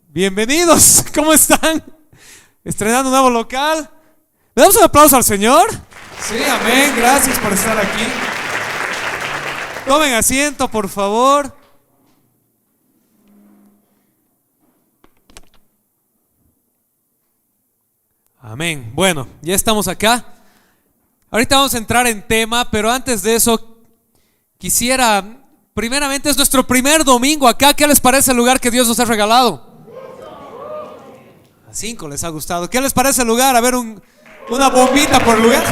Bienvenidos, ¿cómo están? Estrenando un nuevo local. ¿Le damos un aplauso al Señor? Sí, amén, gracias por estar aquí. Tomen asiento, por favor. Amén. Bueno, ya estamos acá. Ahorita vamos a entrar en tema, pero antes de eso quisiera, primeramente es nuestro primer domingo acá. ¿Qué les parece el lugar que Dios nos ha regalado? A 5 les ha gustado. ¿Qué les parece el lugar? A ver, una bombita por lugar.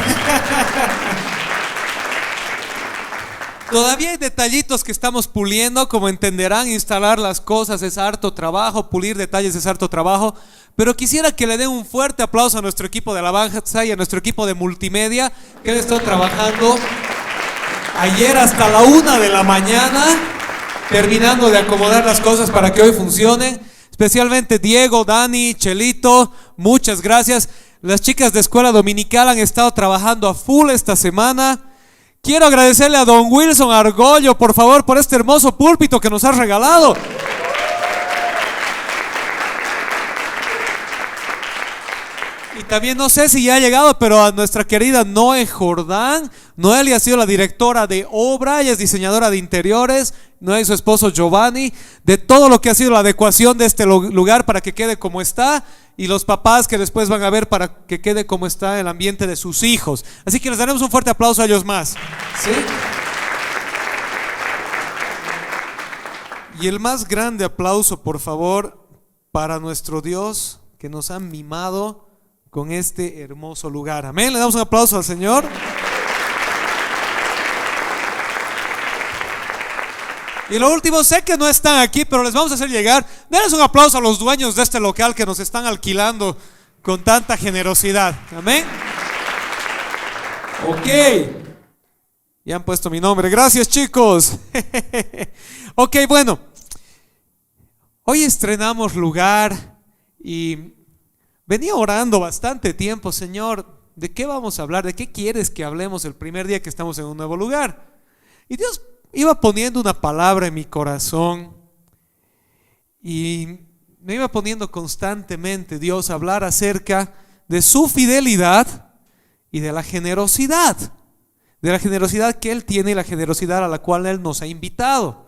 Todavía hay detallitos que estamos puliendo. Como entenderán, instalar las cosas es harto trabajo, pulir detalles es harto trabajo. Pero quisiera que le den un fuerte aplauso a nuestro equipo de alabanza y a nuestro equipo de multimedia, que han estado trabajando ayer hasta la 1 de la mañana, terminando de acomodar las cosas para que hoy funcionen. Especialmente Diego, Dani, Chelito, muchas gracias. Las chicas de escuela dominical han estado trabajando a full esta semana. Quiero agradecerle a don Wilson Argollo, por favor, por este hermoso púlpito que nos ha regalado. Y también no sé si ya ha llegado, pero a nuestra querida Noé Jordán. Noelia ha sido la directora de obra, ella es diseñadora de interiores. Noé y su esposo Giovanni, de todo lo que ha sido la adecuación de este lugar para que quede como está. Y los papás que después van a ver para que quede como está el ambiente de sus hijos. Así que les daremos un fuerte aplauso a ellos más. ¿Sí? Y el más grande aplauso, por favor, para nuestro Dios que nos ha mimado con este hermoso lugar. Amén, le damos un aplauso al Señor. Y lo último, sé que no están aquí, pero les vamos a hacer llegar. Denles un aplauso a los dueños de este local que nos están alquilando con tanta generosidad. Amén. Ok, ya han puesto mi nombre. Gracias, chicos. Ok, bueno, hoy estrenamos lugar y venía orando bastante tiempo. Señor, ¿de qué vamos a hablar? ¿De qué quieres que hablemos el primer día que estamos en un nuevo lugar? Y Dios iba poniendo una palabra en mi corazón y me iba poniendo constantemente Dios a hablar acerca de su fidelidad y de la generosidad que Él tiene y la generosidad a la cual Él nos ha invitado.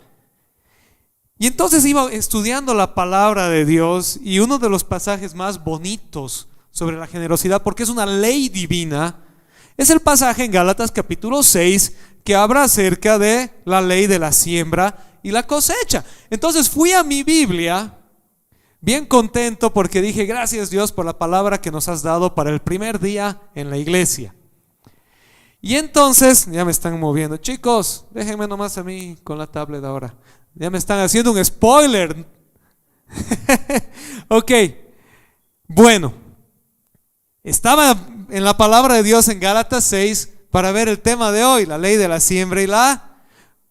Y entonces iba estudiando la palabra de Dios, y uno de los pasajes más bonitos sobre la generosidad, porque es una ley divina, es el pasaje en Gálatas capítulo 6 que habla acerca de la ley de la siembra y la cosecha. Entonces fui a mi Biblia bien contento porque dije: gracias Dios por la palabra que nos has dado para el primer día en la iglesia. Y entonces, ya me están moviendo, chicos, déjenme nomás a mí con la tablet ahora. Ya me están haciendo un spoiler. Ok, bueno, estaba en la palabra de Dios en Gálatas 6 para ver el tema de hoy, la ley de la siembra y la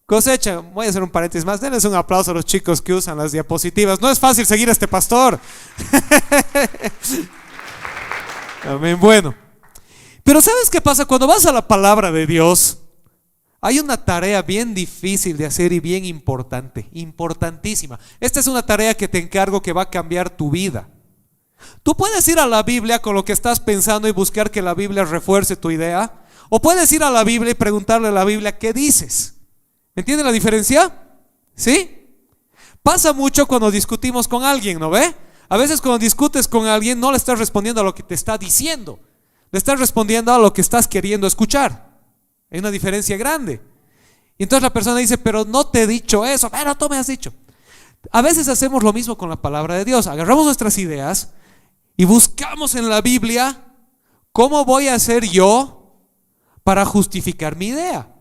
cosecha. Voy a hacer un paréntesis más. Denles un aplauso a los chicos que usan las diapositivas. No es fácil seguir a este pastor. Amén. Bueno, pero ¿sabes qué pasa? Cuando vas a la palabra de Dios, hay una tarea bien difícil de hacer y bien importante, importantísima. Esta es una tarea que te encargo, que va a cambiar tu vida. Tú puedes ir a la Biblia con lo que estás pensando y buscar que la Biblia refuerce tu idea, o puedes ir a la Biblia y preguntarle a la Biblia ¿qué dices? ¿Entienden la diferencia? ¿Sí? Pasa mucho cuando discutimos con alguien, ¿no ve? A veces cuando discutes con alguien no le estás respondiendo a lo que te está diciendo, le estás respondiendo a lo que estás queriendo escuchar. Hay una diferencia grande. Y entonces la persona dice: pero no te he dicho eso. Pero tú me has dicho. A veces hacemos lo mismo con la palabra de Dios. Agarramos nuestras ideas y buscamos en la Biblia cómo voy a hacer yo para justificar mi idea.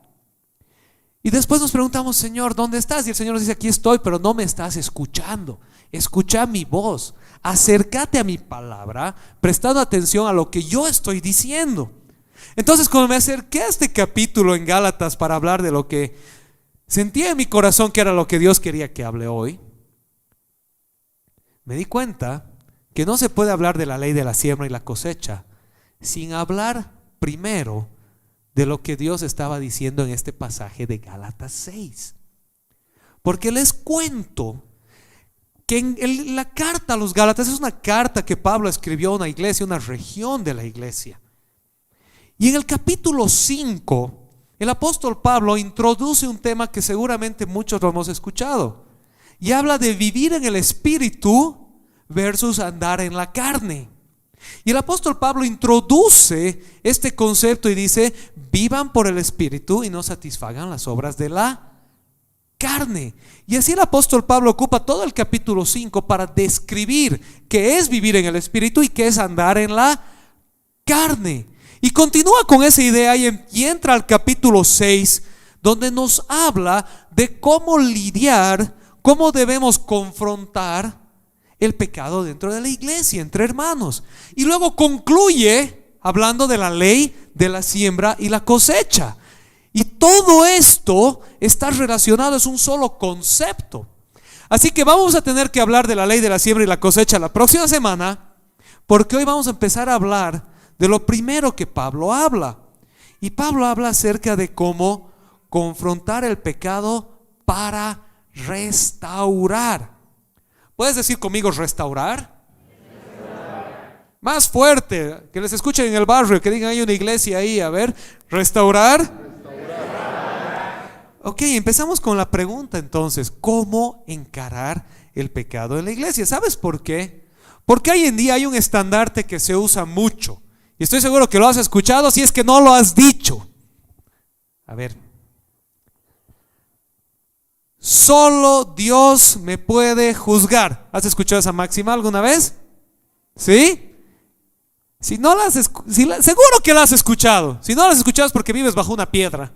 Y después nos preguntamos: Señor, ¿dónde estás? Y el Señor nos dice: aquí estoy, pero no me estás escuchando. Escucha mi voz, acércate a mi palabra, prestando atención a lo que yo estoy diciendo. Entonces, cuando me acerqué a este capítulo en Gálatas para hablar de lo que sentía en mi corazón que era lo que Dios quería que hable hoy, me di cuenta que no se puede hablar de la ley de la siembra y la cosecha sin hablar primero de lo que Dios estaba diciendo en este pasaje de Gálatas 6. porque les cuento que en la carta a los Gálatas es una carta que Pablo escribió a una iglesia, una región de la iglesia. Y en el capítulo 5, el apóstol Pablo introduce un tema que seguramente muchos lo hemos escuchado, y habla de vivir en el espíritu versus andar en la carne. Y el apóstol Pablo introduce este concepto y dice: vivan por el espíritu y no satisfagan las obras de la carne. Y así el apóstol Pablo ocupa todo el capítulo 5 para describir qué es vivir en el espíritu y qué es andar en la carne. Y continúa con esa idea y entra al capítulo 6, donde nos habla de cómo lidiar, cómo debemos confrontar el pecado dentro de la iglesia, entre hermanos. Y luego concluye hablando de la ley de la siembra y la cosecha. Y todo esto está relacionado, es un solo concepto. Así que vamos a tener que hablar de la ley de la siembra y la cosecha la próxima semana, porque hoy vamos a empezar a hablar de lo primero que Pablo habla. Y Pablo habla acerca de cómo confrontar el pecado para restaurar. ¿Puedes decir conmigo restaurar? Más fuerte, que les escuchen en el barrio, que digan: hay una iglesia ahí, a ver, restaurar. Ok, empezamos con la pregunta entonces: ¿cómo encarar el pecado en la iglesia? ¿Sabes por qué? Porque hoy en día hay un estandarte que se usa mucho, y estoy seguro que lo has escuchado si es que no lo has dicho. A ver: solo Dios me puede juzgar. ¿Has escuchado esa máxima alguna vez? ¿Sí? Si no seguro que la has escuchado. Si no la has escuchado es porque vives bajo una piedra.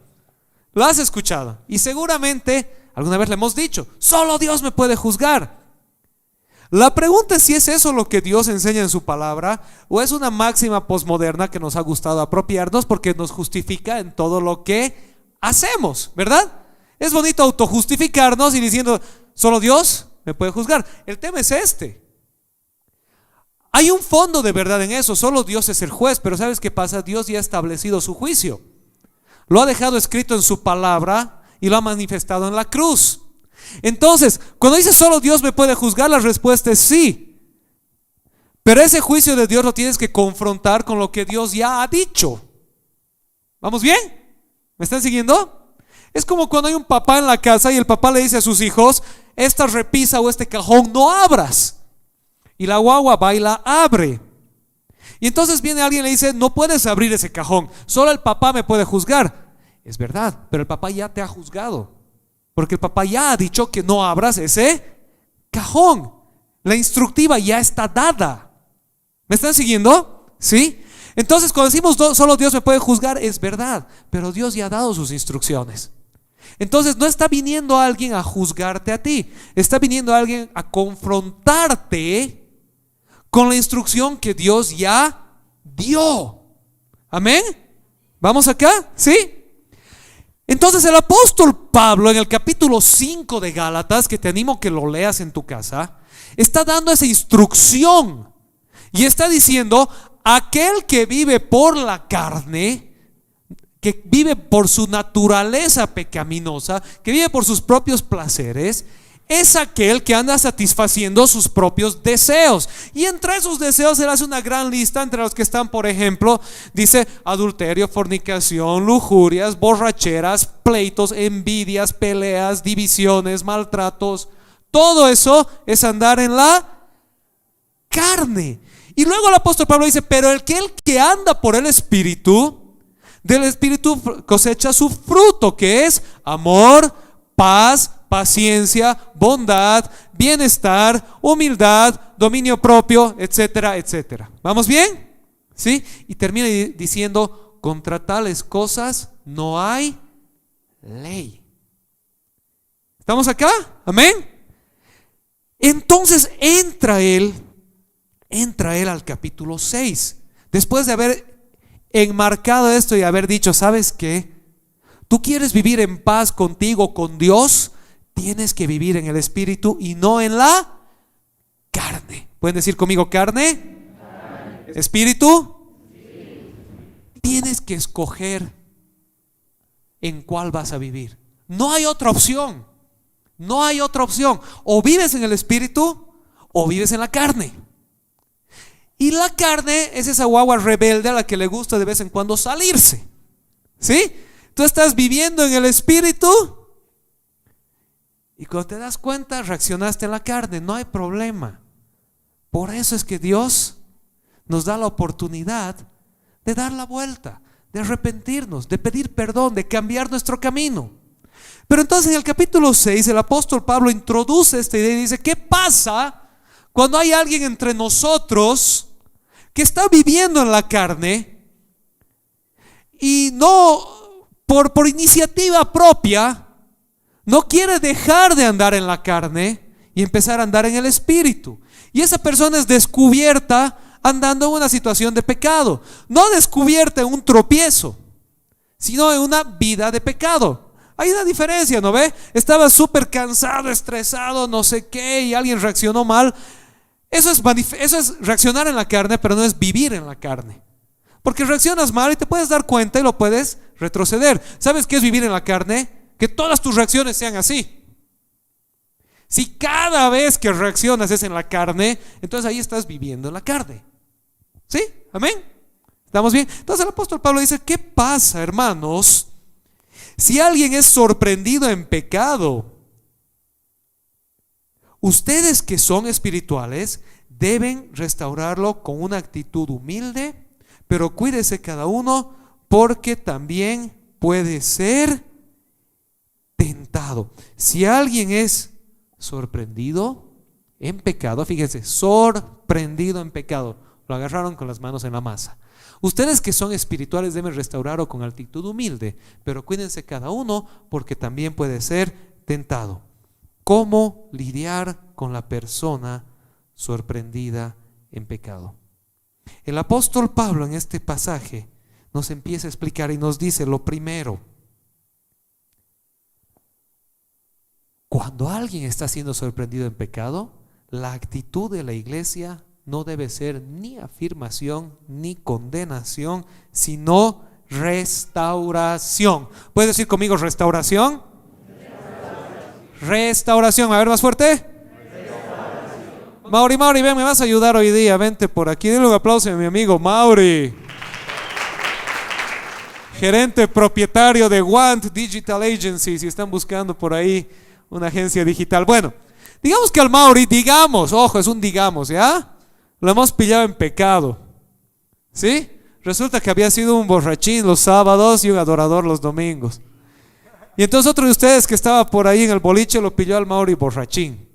Lo has escuchado y seguramente alguna vez le hemos dicho: solo Dios me puede juzgar. La pregunta es si es eso lo que Dios enseña en su palabra, o es una máxima posmoderna que nos ha gustado apropiarnos porque nos justifica en todo lo que hacemos, ¿verdad? Es bonito autojustificarnos y diciendo: solo Dios me puede juzgar. El tema es este. Hay un fondo de verdad en eso. Solo Dios es el juez, pero ¿sabes qué pasa? Dios ya ha establecido su juicio. Lo ha dejado escrito en su palabra y lo ha manifestado en la cruz. Entonces, cuando dice solo Dios me puede juzgar, la respuesta es sí. Pero ese juicio de Dios lo tienes que confrontar con lo que Dios ya ha dicho. ¿Vamos bien? ¿Me están siguiendo? Es como cuando hay un papá en la casa y el papá le dice a sus hijos: esta repisa o este cajón no abras. Y la guagua va y la abre. Y entonces viene alguien y le dice: no puedes abrir ese cajón, solo el papá me puede juzgar. Es verdad, pero el papá ya te ha juzgado, porque el papá ya ha dicho que no abras ese cajón. La instructiva ya está dada. ¿Me están siguiendo? ¿Sí? Entonces cuando decimos solo Dios me puede juzgar, es verdad, pero Dios ya ha dado sus instrucciones. Entonces no está viniendo alguien a juzgarte a ti, está viniendo alguien a confrontarte con la instrucción que Dios ya dio. Amén. ¿Vamos acá? ¿Sí? Entonces el apóstol Pablo en el capítulo 5 de Gálatas, que te animo que lo leas en tu casa, está dando esa instrucción y está diciendo: aquel que vive por la carne, que vive por su naturaleza pecaminosa, que vive por sus propios placeres, es aquel que anda satisfaciendo sus propios deseos. Y entre esos deseos él hace una gran lista, entre los que están, por ejemplo, dice: adulterio, fornicación, lujurias, borracheras, pleitos, envidias, peleas, divisiones, maltratos. Todo eso es andar en la carne. Y luego el apóstol Pablo dice: pero el que anda por el Espíritu, del Espíritu cosecha su fruto, que es amor, paz, paciencia, bondad, bienestar, humildad, dominio propio, etcétera, etcétera. ¿Vamos bien? ¿Sí? Y termina diciendo: contra tales cosas no hay ley. ¿Estamos acá? ¿Amén? Entonces entra él al capítulo 6, después de haber enmarcado esto y haber dicho: ¿sabes qué? Tú quieres vivir en paz contigo, con Dios, tienes que vivir en el Espíritu y no en la carne. ¿Pueden decir conmigo carne? ¿Espíritu? Tienes que escoger en cuál vas a vivir. No hay otra opción. No hay otra opción. O vives en el espíritu o vives en la carne. Y la carne es esa guagua rebelde a la que le gusta de vez en cuando salirse. ¿Sí? Tú estás viviendo en el espíritu y cuando te das cuenta reaccionaste en la carne. No hay problema. Por eso es que Dios nos da la oportunidad de dar la vuelta, de arrepentirnos, de pedir perdón, de cambiar nuestro camino. Pero entonces en el capítulo 6 el apóstol Pablo introduce esta idea y dice: ¿qué pasa cuando hay alguien entre nosotros que está viviendo en la carne y no por iniciativa propia no quiere dejar de andar en la carne y empezar a andar en el espíritu? Y esa persona es descubierta andando en una situación de pecado, no descubierta en un tropiezo, sino en una vida de pecado. Hay una diferencia, ¿no ve? Estaba súper cansado, estresado, no sé qué, y alguien reaccionó mal. Eso es reaccionar en la carne, pero no es vivir en la carne. Porque reaccionas mal y te puedes dar cuenta y lo puedes retroceder. ¿Sabes qué es vivir en la carne? Que todas tus reacciones sean así. Si cada vez que reaccionas es en la carne, entonces ahí estás viviendo en la carne. ¿Sí? ¿Amén? ¿Estamos bien? Entonces el apóstol Pablo dice: ¿qué pasa, hermanos, si alguien es sorprendido en pecado? Ustedes que son espirituales deben restaurarlo con una actitud humilde, pero cuídese cada uno, porque también puede ser tentado. Si alguien es sorprendido en pecado, fíjense, sorprendido en pecado, lo agarraron con las manos en la masa. Ustedes que son espirituales deben restaurarlo con actitud humilde, pero cuídense cada uno, porque también puede ser tentado. ¿Cómo lidiar con la persona sorprendida en pecado? El apóstol Pablo en este pasaje nos empieza a explicar y nos dice: lo primero, cuando alguien está siendo sorprendido en pecado, la actitud de la iglesia no debe ser ni afirmación ni condenación, sino restauración. ¿Puedes decir conmigo restauración? Restauración. A ver, más fuerte. Mauri, ven, me vas a ayudar hoy día. Vente por aquí. Dile un aplauso a mi amigo Mauri, gerente propietario de Want Digital Agency. Si están buscando por ahí una agencia digital. Bueno, digamos que al Mauri, ojo, es un digamos, ¿ya? Lo hemos pillado en pecado, ¿sí? Resulta que había sido un borrachín los sábados y un adorador los domingos. Y entonces otro de ustedes que estaba por ahí en el boliche lo pilló al Mauri borrachín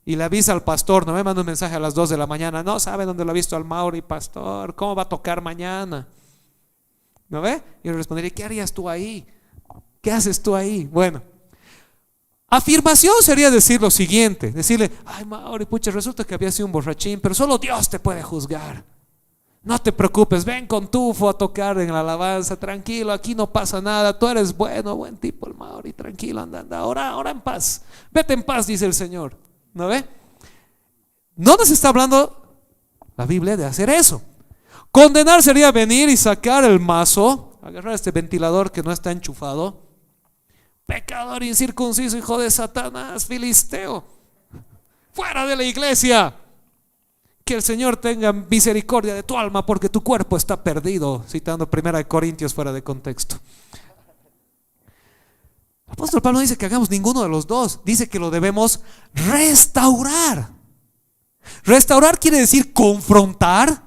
y le avisa al pastor, no me manda un mensaje a las 2 de la mañana: no sabe dónde lo ha visto al Mauri, pastor, ¿cómo va a tocar mañana? ¿No ve? Y le respondería: ¿qué harías tú ahí? ¿Qué haces tú ahí? Bueno, afirmación sería decir lo siguiente, decirle: ay, Mauri, pucha, resulta que había sido un borrachín, pero solo Dios te puede juzgar. No te preocupes, ven con tufo a tocar en la alabanza, tranquilo, aquí no pasa nada, tú eres buen tipo el Mauri, tranquilo, anda, ora en paz, vete en paz, dice el Señor. ¿No ve? No nos está hablando la Biblia de hacer eso. Condenar sería venir y sacar el mazo, agarrar este ventilador que no está enchufado: pecador incircunciso, hijo de Satanás, filisteo, fuera de la iglesia. Que el Señor tenga misericordia de tu alma, porque tu cuerpo está perdido, citando 1 Corintios fuera de contexto. El apóstol Pablo dice que hagamos ninguno de los dos, dice que lo debemos restaurar. Restaurar quiere decir confrontar,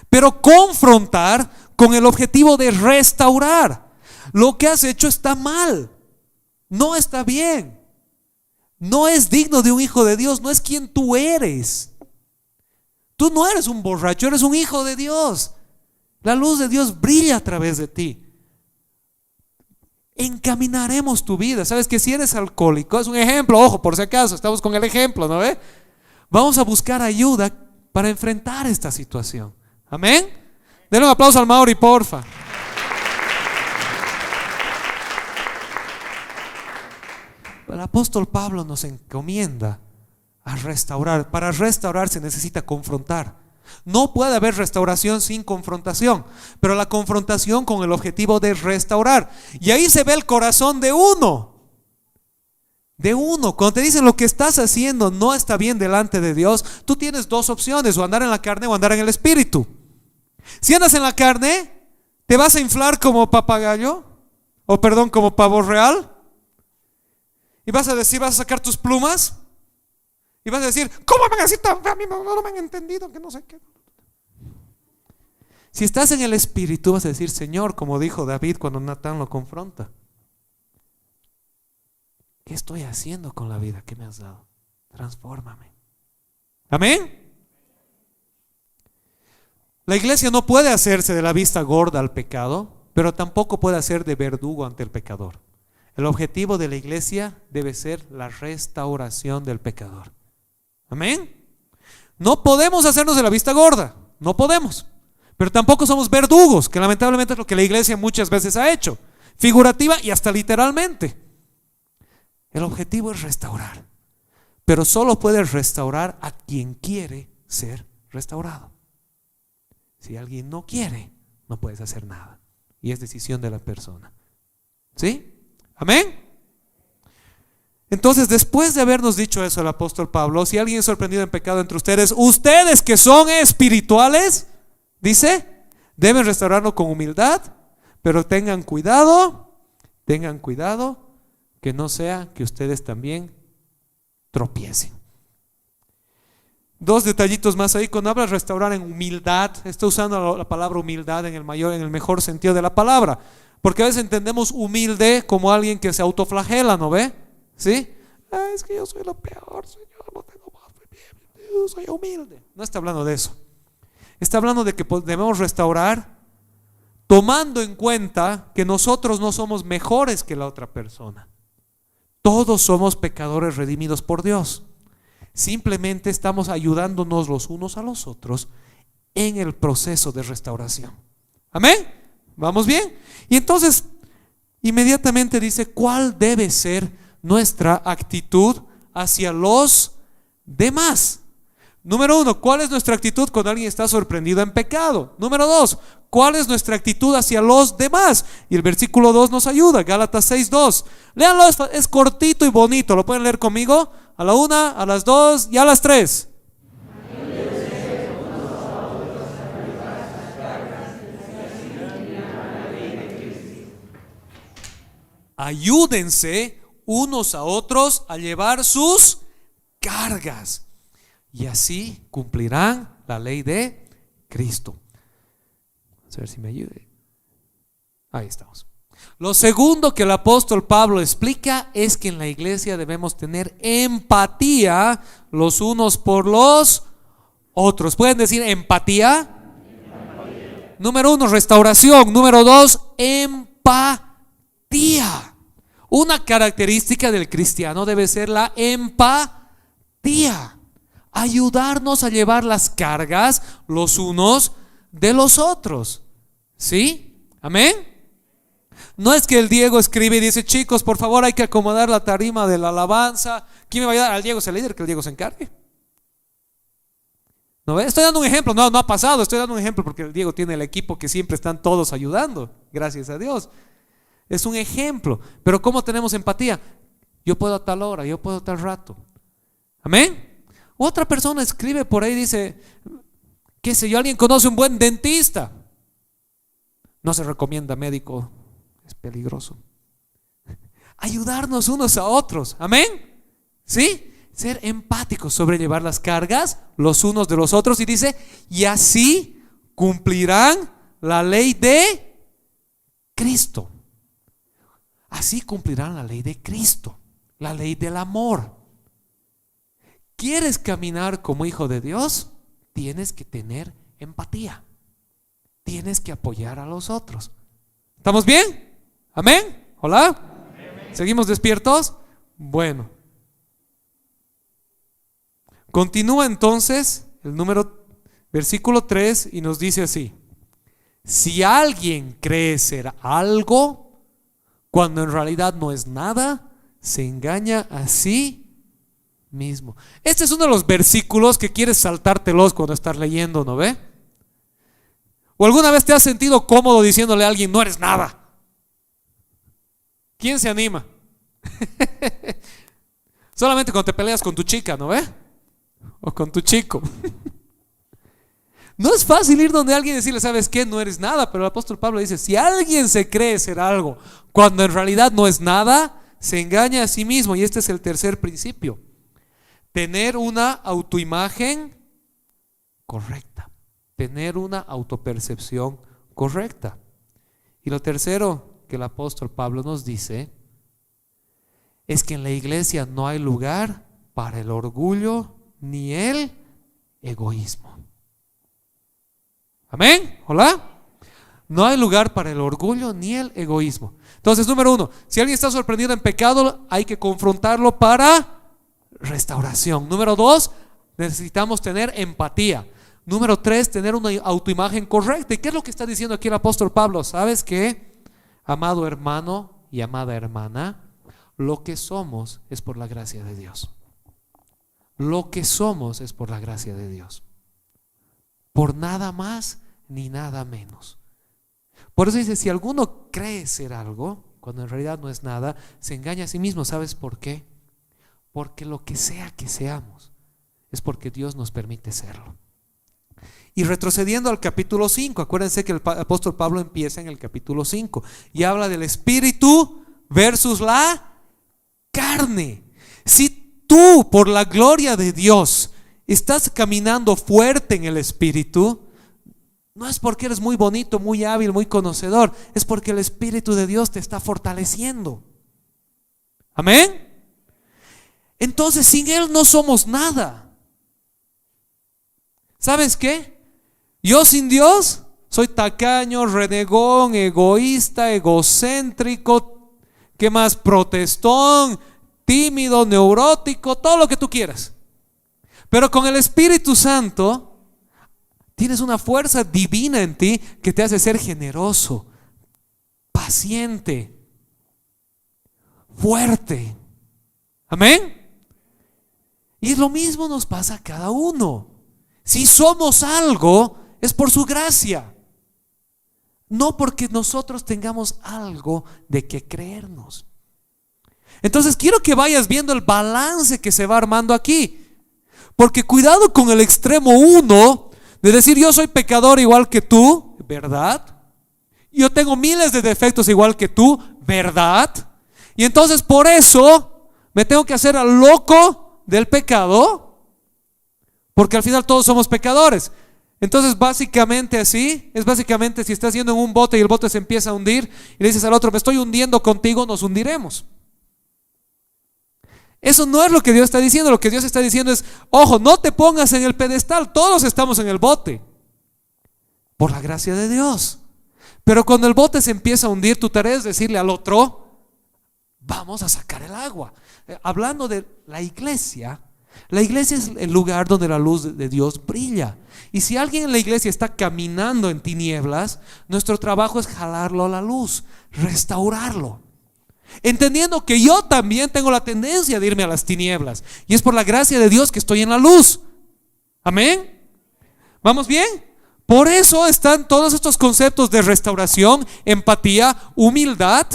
pero confrontar con el objetivo de restaurar. Lo que has hecho está mal, no está bien, no es digno de un hijo de Dios, no es quien tú eres. Tú no eres un borracho, eres un hijo de Dios. La luz de Dios brilla a través de ti. Encaminaremos tu vida. Sabes que si eres alcohólico, es un ejemplo, ojo, por si acaso, estamos con el ejemplo, ¿no ve? Vamos a buscar ayuda para enfrentar esta situación. Amén. Denle un aplauso al Mauri, porfa. El apóstol Pablo nos encomienda a restaurar. Para restaurar se necesita confrontar. No puede haber restauración sin confrontación, pero la confrontación con el objetivo de restaurar. Y ahí se ve el corazón de uno. de uno. Cuando te dicen lo que estás haciendo no está bien delante de Dios, tú tienes dos opciones: o andar en la carne o andar en el espíritu. Si andas en la carne, te vas a inflar como papagayo, o perdón, como pavo real, y vas a decir, vas a sacar tus plumas y vas a decir: ¿cómo me han así tan feo? A mí no me han entendido, que no sé qué. Si estás en el espíritu, vas a decir: Señor, como dijo David cuando Natán lo confronta, ¿qué estoy haciendo con la vida que me has dado? Transfórmame. Amén. La iglesia no puede hacerse de la vista gorda al pecado, pero tampoco puede hacer de verdugo ante el pecador. El objetivo de la iglesia debe ser la restauración del pecador. Amén. No podemos hacernos de la vista gorda, no podemos. Pero tampoco somos verdugos, que lamentablemente es lo que la iglesia muchas veces ha hecho, figurativa y hasta literalmente. El objetivo es restaurar, pero solo puedes restaurar a quien quiere ser restaurado. Si alguien no quiere, no puedes hacer nada, y es decisión de la persona. ¿Sí? Amén. Entonces, después de habernos dicho eso el apóstol Pablo: si alguien es sorprendido en pecado entre ustedes, ustedes que son espirituales, dice, deben restaurarlo con humildad, pero tengan cuidado que no sea que ustedes también tropiecen. Dos detallitos más ahí. Cuando habla de restaurar en humildad, está usando la palabra humildad en el mejor sentido de la palabra, porque a veces entendemos humilde como alguien que se autoflagela, ¿no ve? ¿Sí? Es que yo soy lo peor, Señor, no tengo más, yo soy humilde. No está hablando de eso. Está hablando de que debemos restaurar tomando en cuenta que nosotros no somos mejores que la otra persona. Todos somos pecadores redimidos por Dios. Simplemente estamos ayudándonos los unos a los otros en el proceso de restauración. ¿Amén? ¿Vamos bien? Y entonces inmediatamente dice: ¿cuál debe ser nuestra actitud hacia los demás? Número 1, ¿cuál es nuestra actitud cuando alguien está sorprendido en pecado? Número 2, ¿cuál es nuestra actitud hacia los demás? Y el versículo 2 nos ayuda, Gálatas 6:2. Léanlo, es cortito y bonito. ¿Lo pueden leer conmigo? A la 1, a las 2 y a las 3. Ayúdense unos a otros a llevar sus cargas, y así cumplirán la ley de Cristo. Vamos a ver si me ayude. Ahí estamos. Lo segundo que el apóstol Pablo explica es que en la iglesia debemos tener empatía los unos por los otros. ¿Pueden decir empatía? Número 1, restauración. Número 2, empatía. Una característica del cristiano debe ser la empatía. Ayudarnos a llevar las cargas los unos de los otros. ¿Sí? Amén. No es que el Diego escribe y dice: chicos, por favor, hay que acomodar la tarima de la alabanza. ¿Quién me va a ayudar? Al Diego es el líder, que el Diego se encargue. ¿No ve? Estoy dando un ejemplo, no ha pasado. Estoy dando un ejemplo porque el Diego tiene el equipo que siempre están todos ayudando, gracias a Dios. Es un ejemplo. Pero ¿cómo tenemos empatía? Yo puedo a tal hora, yo puedo a tal rato. Amén. Otra persona escribe por ahí, dice: qué sé yo, alguien conoce un buen dentista. No se recomienda médico, es peligroso. Ayudarnos unos a otros. Amén. ¿Sí? Ser empáticos, sobrellevar las cargas los unos de los otros. Y dice: y así cumplirán la ley de Cristo. Así cumplirán la ley de Cristo, la ley del amor. ¿Quieres caminar como hijo de Dios? Tienes que tener empatía. Tienes que apoyar a los otros. ¿Estamos bien? ¿Amén? ¿Hola? Amén. ¿Seguimos despiertos? Bueno. Continúa entonces el versículo 3 y nos dice así: si alguien cree ser algo cuando en realidad no es nada, se engaña a sí mismo. Este es uno de los versículos que quieres saltártelos cuando estás leyendo, ¿no ve? ¿O alguna vez te has sentido cómodo diciéndole a alguien: no eres nada? ¿Quién se anima? Solamente cuando te peleas con tu chica, ¿no ve? O con tu chico. No es fácil ir donde alguien y decirle, ¿sabes qué? No eres nada. Pero el apóstol Pablo dice, si alguien se cree ser algo cuando en realidad no es nada, se engaña a sí mismo. Y este es el tercer principio: tener una autoimagen correcta, tener una autopercepción correcta. Y lo tercero que el apóstol Pablo nos dice es que en la iglesia no hay lugar para el orgullo ni el egoísmo. Amén. Hola. No hay lugar para el orgullo ni el egoísmo. Entonces, número uno, si alguien está sorprendido en pecado, hay que confrontarlo para restauración. Número dos, necesitamos tener empatía. Número tres, tener una autoimagen correcta. ¿Y qué es lo que está diciendo aquí el apóstol Pablo? ¿Sabes qué? Amado hermano y amada hermana, lo que somos es por la gracia de Dios. Lo que somos es por la gracia de Dios. Por nada más ni nada menos. Por eso dice, si alguno cree ser algo, cuando en realidad no es nada, se engaña a sí mismo. ¿Sabes por qué? Porque lo que sea que seamos, es porque Dios nos permite serlo. Y retrocediendo al capítulo 5, acuérdense que el apóstol Pablo empieza en el capítulo 5 y habla del espíritu versus la carne. Si tú, por la gloria de Dios, estás caminando fuerte en el espíritu, no es porque eres muy bonito, muy hábil, muy conocedor, es porque el espíritu de Dios te está fortaleciendo. Amén. Entonces, sin Él no somos nada. ¿Sabes qué? Yo sin Dios soy tacaño, renegón, egoísta, egocéntrico, ¿qué más? Protestón, tímido, neurótico, todo lo que tú quieras. Pero con el Espíritu Santo tienes una fuerza divina en ti que te hace ser generoso, paciente, fuerte. Amén. Y lo mismo nos pasa a cada uno. Si somos algo, es por su gracia, no porque nosotros tengamos algo de que creernos. Entonces quiero que vayas viendo el balance que se va armando aquí. Porque cuidado con el extremo uno de decir yo soy pecador igual que tú, ¿verdad? Yo tengo miles de defectos igual que tú, ¿verdad? Y entonces por eso me tengo que hacer al loco del pecado, porque al final todos somos pecadores. Entonces básicamente así, es básicamente si estás yendo en un bote y el bote se empieza a hundir y le dices al otro, me estoy hundiendo contigo, nos hundiremos. Eso no es lo que Dios está diciendo. Lo que Dios está diciendo es, ojo, no te pongas en el pedestal, todos estamos en el bote por la gracia de Dios. Pero cuando el bote se empieza a hundir, tu tarea es decirle al otro, vamos a sacar el agua. Hablando de la iglesia es el lugar donde la luz de Dios brilla. Y si alguien en la iglesia está caminando en tinieblas, nuestro trabajo es jalarlo a la luz, restaurarlo, entendiendo que yo también tengo la tendencia de irme a las tinieblas, y es por la gracia de Dios que estoy en la luz. Amén. ¿Vamos bien? Por eso están todos estos conceptos de restauración, empatía, humildad,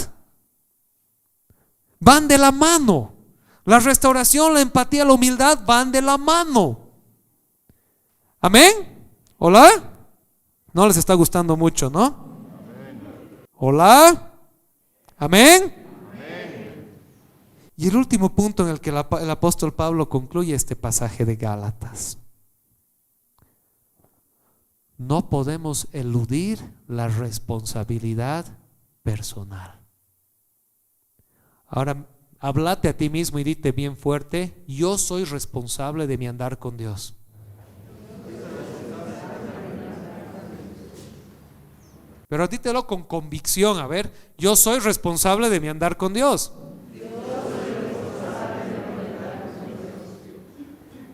van de la mano. La restauración, la empatía, la humildad van de la mano. Amén. ¿Hola? No les está gustando mucho, ¿no? ¿Hola? Amén. Y el último punto en el que el apóstol Pablo concluye este pasaje de Gálatas: no podemos eludir la responsabilidad personal. Ahora, háblate a ti mismo y dite bien fuerte: yo soy responsable de mi andar con Dios. Pero dítelo con convicción. A ver, yo soy responsable de mi andar con Dios.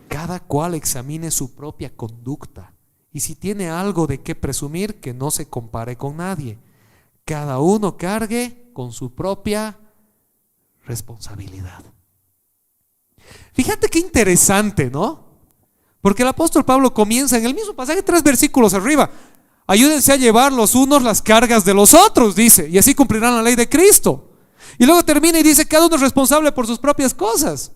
Cada cual examine su propia conducta, y si tiene algo de qué presumir, que no se compare con nadie. Cada uno cargue con su propia responsabilidad. Fíjate qué interesante, ¿no? Porque el apóstol Pablo comienza en el mismo pasaje, 3 versículos arriba: ayúdense a llevar los unos las cargas de los otros, dice, y así cumplirán la ley de Cristo. Y luego termina y dice: cada uno es responsable por sus propias cosas.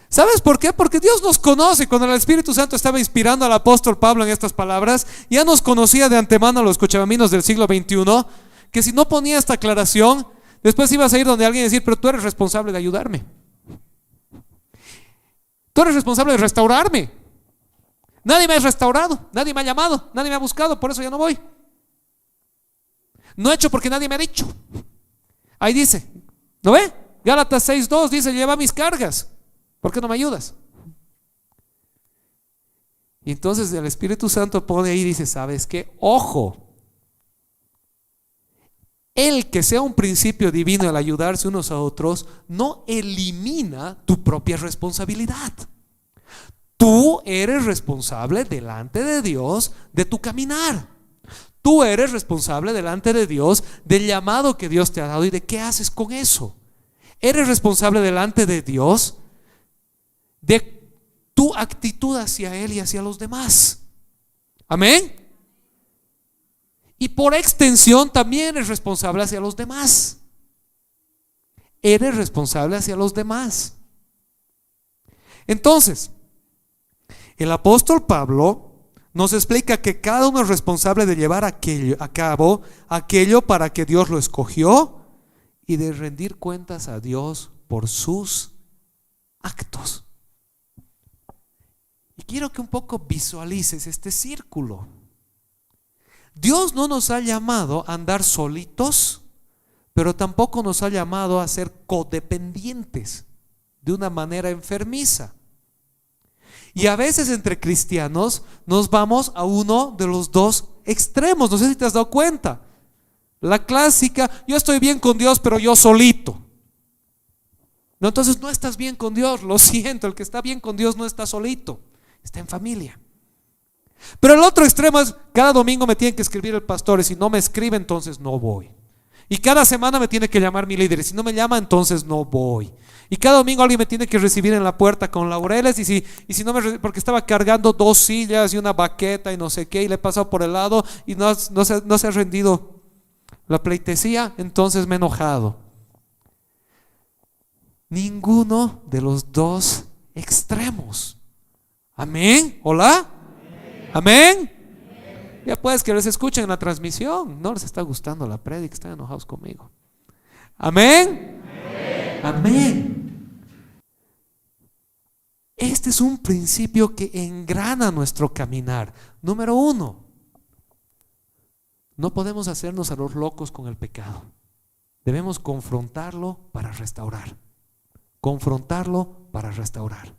¿Sabes por qué? Porque Dios nos conoce. Cuando el Espíritu Santo estaba inspirando al apóstol Pablo en estas palabras, ya nos conocía de antemano a los cochabaminos del siglo XXI, que si no ponía esta aclaración, después ibas a ir donde alguien y decir, pero tú eres responsable de ayudarme. Tú eres responsable de restaurarme. Nadie me ha restaurado, nadie me ha llamado, nadie me ha buscado, por eso ya no voy. No he hecho porque nadie me ha dicho. Ahí dice, ¿no ve? Gálatas 6:2 dice, lleva mis cargas. ¿Por qué no me ayudas? Y entonces el Espíritu Santo pone ahí y dice, ¿sabes qué? Ojo, el que sea un principio divino al ayudarse unos a otros no elimina tu propia responsabilidad. Tú eres responsable delante de Dios de tu caminar. Tú eres responsable delante de Dios del llamado que Dios te ha dado y de qué haces con eso. Eres responsable delante de Dios de tu actitud hacia Él y hacia los demás. Amén. Y por extensión también eres responsable hacia los demás. Eres responsable hacia los demás. Entonces, el apóstol Pablo nos explica que cada uno es responsable de llevar a cabo aquello para que Dios lo escogió y de rendir cuentas a Dios por sus actos. Y quiero que un poco visualices este círculo. Dios no nos ha llamado a andar solitos, pero tampoco nos ha llamado a ser codependientes de una manera enfermiza. Y a veces entre cristianos nos vamos a uno de los dos extremos. No sé si te has dado cuenta. La clásica, yo estoy bien con Dios, pero yo solito. No, entonces no estás bien con Dios, lo siento. El que está bien con Dios no está solito, está en familia. Pero el otro extremo es, cada domingo me tiene que escribir el pastor y si no me escribe entonces no voy. Y cada semana me tiene que llamar mi líder y si no me llama entonces no voy. Y cada domingo alguien me tiene que recibir en la puerta con laureles y si no me, porque estaba cargando 2 sillas y una baqueta y no sé qué y le he pasado por el lado y no se ha rendido la pleitesía, entonces me he enojado. Ninguno de los dos extremos. Amén. ¿Hola? Amén. Ya puedes que les escuchen en la transmisión. No les está gustando la prédica, están enojados conmigo. Amén. Amén. Este es un principio que engrana nuestro caminar. Número 1, no podemos hacernos a los locos con el pecado. Debemos confrontarlo para restaurar. Confrontarlo para restaurar.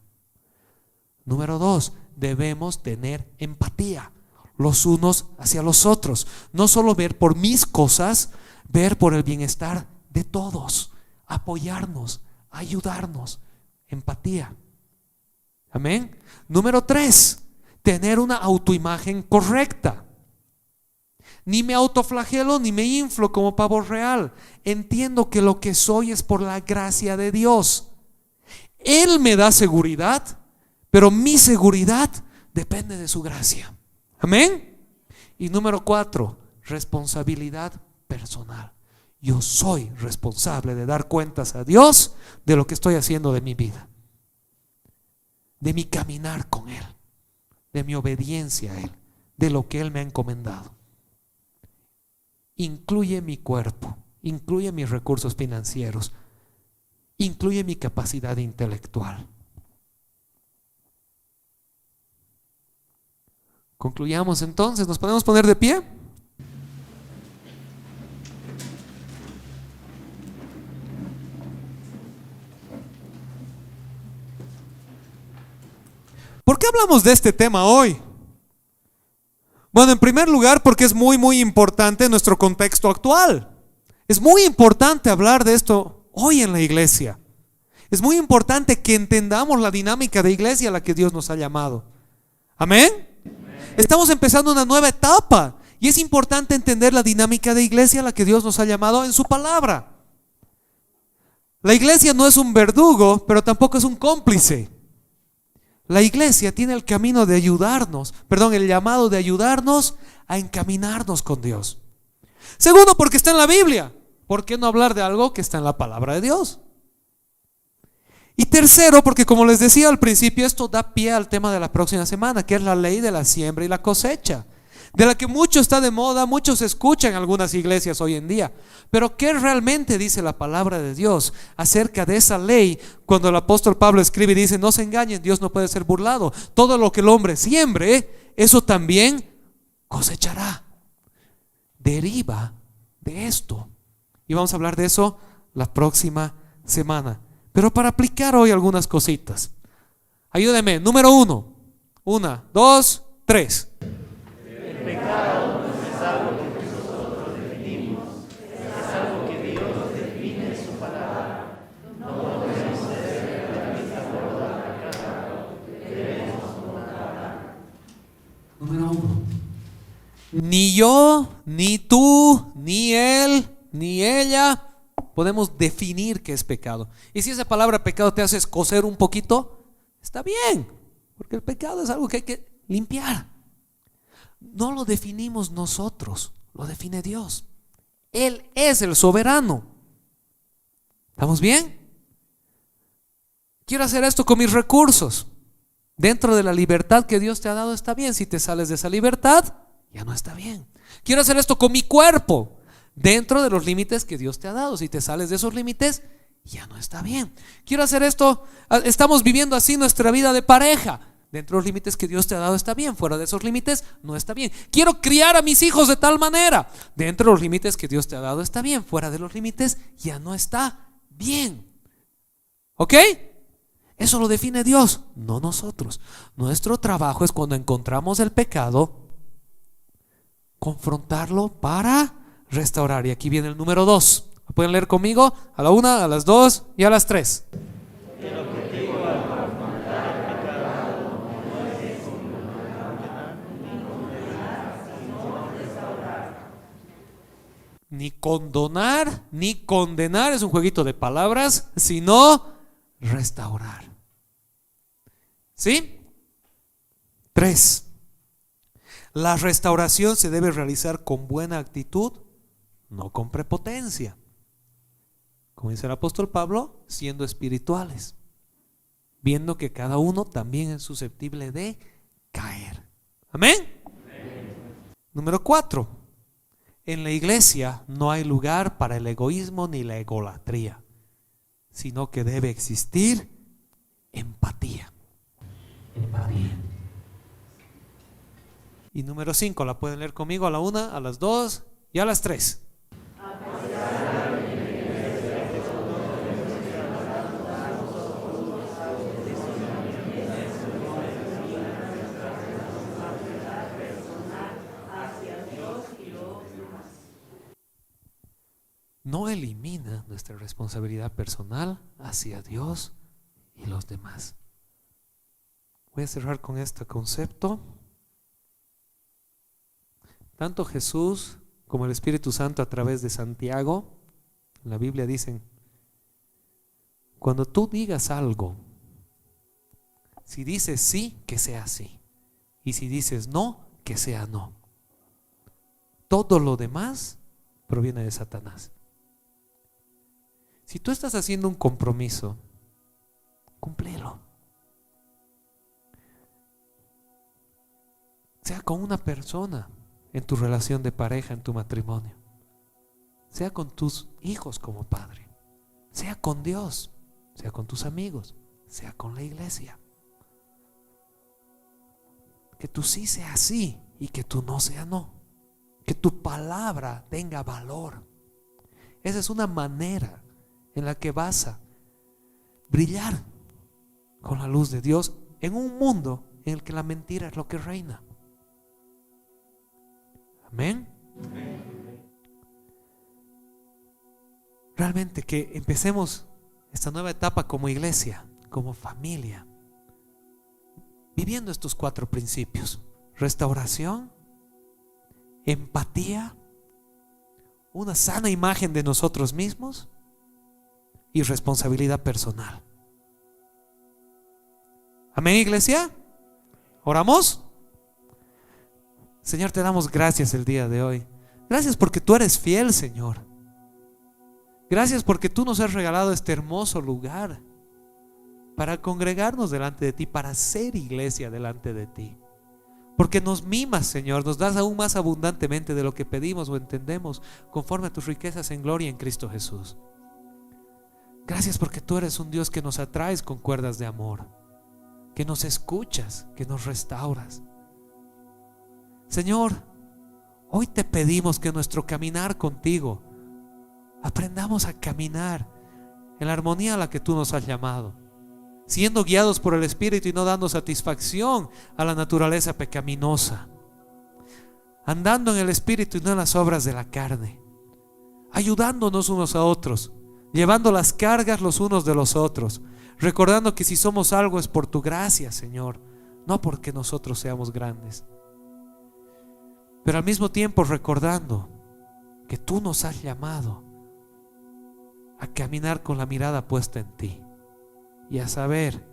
Número 2, debemos tener empatía los unos hacia los otros. No solo ver por mis cosas, ver por el bienestar de todos. Apoyarnos, ayudarnos. Empatía. Amén. Número 3, tener una autoimagen correcta. Ni me autoflagelo ni me inflo como pavo real. Entiendo que lo que soy es por la gracia de Dios. Él me da seguridad, pero mi seguridad depende de su gracia. Amén. Y número 4, responsabilidad personal. Yo soy responsable de dar cuentas a Dios de lo que estoy haciendo de mi vida, de mi caminar con Él, de mi obediencia a Él, de lo que Él me ha encomendado. Incluye mi cuerpo, incluye mis recursos financieros, incluye mi capacidad intelectual. Concluyamos entonces, ¿nos podemos poner de pie? ¿Por qué hablamos de este tema hoy? Bueno, en primer lugar porque es muy importante en nuestro contexto actual. Es muy importante hablar de esto hoy en la iglesia. Es muy importante que entendamos la dinámica de iglesia a la que Dios nos ha llamado. Amén. Estamos empezando una nueva etapa y es importante entender la dinámica de iglesia a la que Dios nos ha llamado en su palabra. La iglesia no es un verdugo, pero tampoco es un cómplice. La iglesia tiene el camino de ayudarnos, el llamado de ayudarnos a encaminarnos con Dios. Segundo, porque está en la Biblia. ¿Por qué no hablar de algo que está en la palabra de Dios? Y tercero, porque como les decía al principio, esto da pie al tema de la próxima semana, que es la ley de la siembra y la cosecha, de la que mucho está de moda, muchos escuchan en algunas iglesias hoy en día. Pero ¿qué realmente dice la palabra de Dios acerca de esa ley? Cuando el apóstol Pablo escribe y dice: no se engañen, Dios no puede ser burlado. Todo lo que el hombre siembre, eso también cosechará. Deriva de esto. Y vamos a hablar de eso la próxima semana. Pero para aplicar hoy algunas cositas, ayúdeme. Número 1, 1, 2, 3. El pecado no es algo que nosotros definimos, es algo que Dios define en su palabra. No podemos ser realistas por la pecado, debemos contarla. Número 1. Ni yo, ni tú, ni él, ni ella podemos definir qué es pecado. Y si esa palabra pecado te hace escocer un poquito, está bien, porque el pecado es algo que hay que limpiar. No lo definimos nosotros, lo define Dios. Él es el soberano. ¿Estamos bien? Quiero hacer esto con mis recursos. Dentro de la libertad que Dios te ha dado está bien. Si te sales de esa libertad, ya no está bien. Quiero hacer esto con mi cuerpo. Dentro de los límites que Dios te ha dado. Si te sales de esos límites, ya no está bien. Quiero hacer esto. Estamos viviendo así nuestra vida de pareja. Dentro de los límites que Dios te ha dado está bien. Fuera de esos límites no está bien. Quiero criar a mis hijos de tal manera. Dentro de los límites que Dios te ha dado está bien. Fuera de los límites ya no está bien. ¿Ok? Eso lo define Dios, no nosotros. Nuestro trabajo es, cuando encontramos el pecado, confrontarlo para restaurar. Y aquí viene el número 2. ¿Pueden leer conmigo? A la 1, a las 2 y a las 3. El objetivo al confrontar el pecado no es condenar, sino restaurar. Ni condonar, ni condenar, es un jueguito de palabras, sino restaurar. ¿Sí? 3. La restauración se debe realizar con buena actitud, no con prepotencia. Como dice el apóstol Pablo, siendo espirituales, viendo que cada uno también es susceptible de caer. ¿Amén? Número 4. En la iglesia no hay lugar para el egoísmo ni la egolatría, sino que debe existir empatía. Empatía. Y número 5, la pueden leer conmigo a la 1, a las 2 y a las 3. No elimina nuestra responsabilidad personal hacia Dios y los demás. Voy a cerrar con este concepto. Tanto Jesús como el Espíritu Santo, a través de Santiago, en la Biblia dicen: cuando tú digas algo, si dices sí, que sea sí, y si dices no, que sea no. Todo lo demás proviene de Satanás. Si tú estás haciendo un compromiso, cúmplelo. Sea con una persona, en tu relación de pareja, en tu matrimonio, sea con tus hijos como padre, sea con Dios, sea con tus amigos, sea con la iglesia. Que tu sí sea sí y que tu no sea no. Que tu palabra tenga valor. Esa es una manera en la que vas a brillar con la luz de Dios en un mundo en el que la mentira es lo que reina. Amén. Realmente que empecemos esta nueva etapa como iglesia, como familia, viviendo estos 4 principios: restauración, empatía, una sana imagen de nosotros mismos y responsabilidad personal. Amén, iglesia. ¿Oramos? Señor, te damos gracias el día de hoy. Gracias porque tú eres fiel, Señor. Gracias porque tú nos has regalado este hermoso lugar para congregarnos delante de ti, para ser iglesia delante de ti. Porque nos mimas, Señor, nos das aún más abundantemente de lo que pedimos o entendemos, conforme a tus riquezas en gloria en Cristo Jesús. Gracias porque tú eres un Dios que nos atraes con cuerdas de amor, que nos escuchas, que nos restauras. Señor, hoy te pedimos que nuestro caminar contigo aprendamos a caminar en la armonía a la que tú nos has llamado, siendo guiados por el Espíritu y no dando satisfacción a la naturaleza pecaminosa, andando en el Espíritu y no en las obras de la carne, ayudándonos unos a otros, llevando las cargas los unos de los otros, recordando que si somos algo es por tu gracia, Señor, no porque nosotros seamos grandes, pero al mismo tiempo recordando que tú nos has llamado a caminar con la mirada puesta en ti y a saber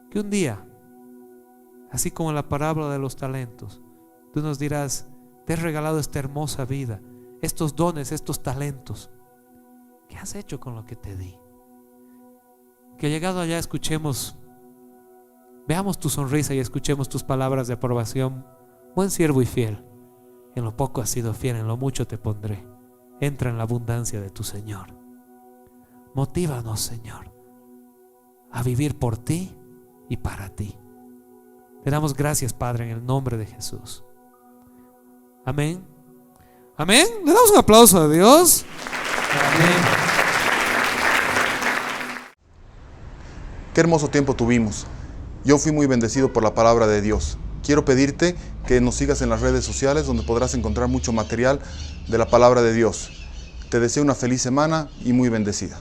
que un día, así como en la parábola de los talentos, tú nos dirás: te he regalado esta hermosa vida, estos dones, estos talentos. ¿Qué has hecho con lo que te di? Que llegado allá escuchemos, veamos tu sonrisa y escuchemos tus palabras de aprobación. Buen siervo y fiel, en lo poco has sido fiel, en lo mucho te pondré. Entra en la abundancia de tu Señor. Motívanos, Señor, a vivir por ti y para ti. Te damos gracias, Padre, en el nombre de Jesús. Amén. Amén. Le damos un aplauso a Dios. Amén. Qué hermoso tiempo tuvimos. Yo fui muy bendecido por la palabra de Dios. Quiero pedirte que nos sigas en las redes sociales, donde podrás encontrar mucho material de la palabra de Dios. Te deseo una feliz semana y muy bendecida.